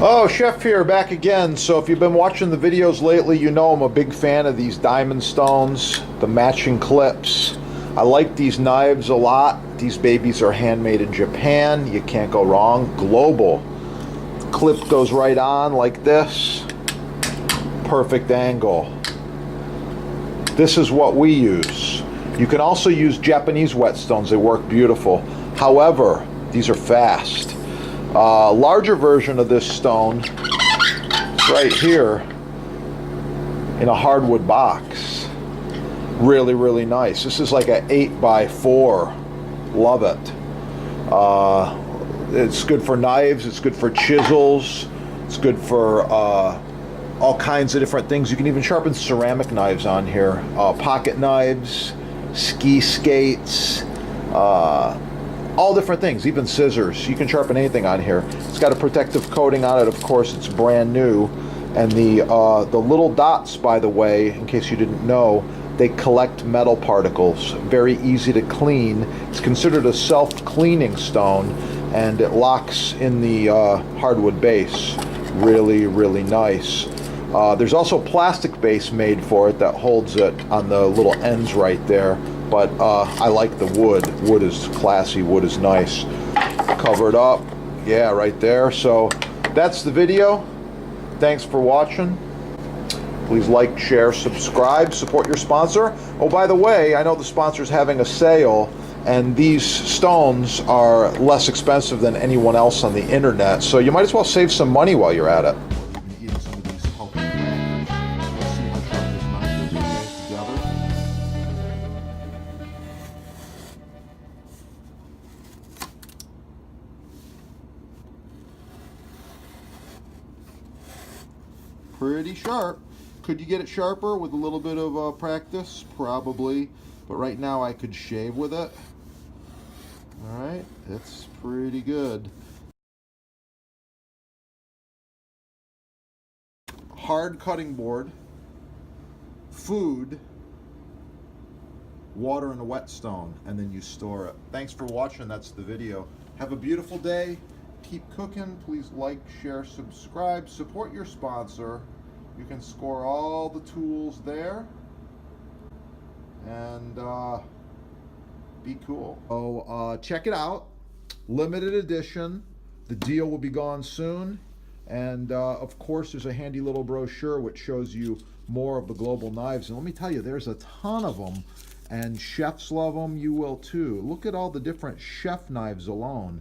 Oh, Chef here, back again. So if you've been watching the videos lately, you know I'm a big fan of these diamond stones, the matching clips. I like these knives a lot. These babies are handmade in Japan. You can't go wrong. Global. Clip goes right on like this. Perfect angle. This is what we use. You can also use Japanese whetstones. They work beautiful. However, these are fast. Larger version of this stone right here in a hardwood box. Really, really nice. This is like an 8x4. Love it. It's good for knives. It's good for chisels. It's good for all kinds of different things. You can even sharpen ceramic knives on here. Pocket knives, ski skates, all different things, even scissors. You can sharpen anything on here. It's got a protective coating on it. Of course, it's brand new. And the little dots, by the way, in case you didn't know, they collect metal particles. Very easy to clean. It's considered a self-cleaning stone, and it locks in the hardwood base. Really, really nice. There's also plastic base made for it that holds it on the little ends right there. But I like the wood. Wood is classy. Wood is nice. Cover it up. Yeah, right there. So that's the video. Thanks for watching. Please like, share, subscribe, support your sponsor. Oh, by the way, I know the sponsor's having a sale, and these stones are less expensive than anyone else on the internet, so you might as well save some money while you're at it. Pretty sharp. Could you get it sharper with a little bit of practice? Probably. But right now I could shave with it. Alright, it's pretty good. Hard cutting board, food, water, and a whetstone, and then you store it. Thanks for watching. That's the video. Have a beautiful day. Keep cooking. Please like, share, subscribe, support your sponsor. You can score all the tools there and be cool. So check it out. Limited edition. The deal will be gone soon. And of course, there's a handy little brochure which shows you more of the global knives. And let me tell you, there's a ton of them. And chefs love them. You will too. Look at all the different chef knives alone.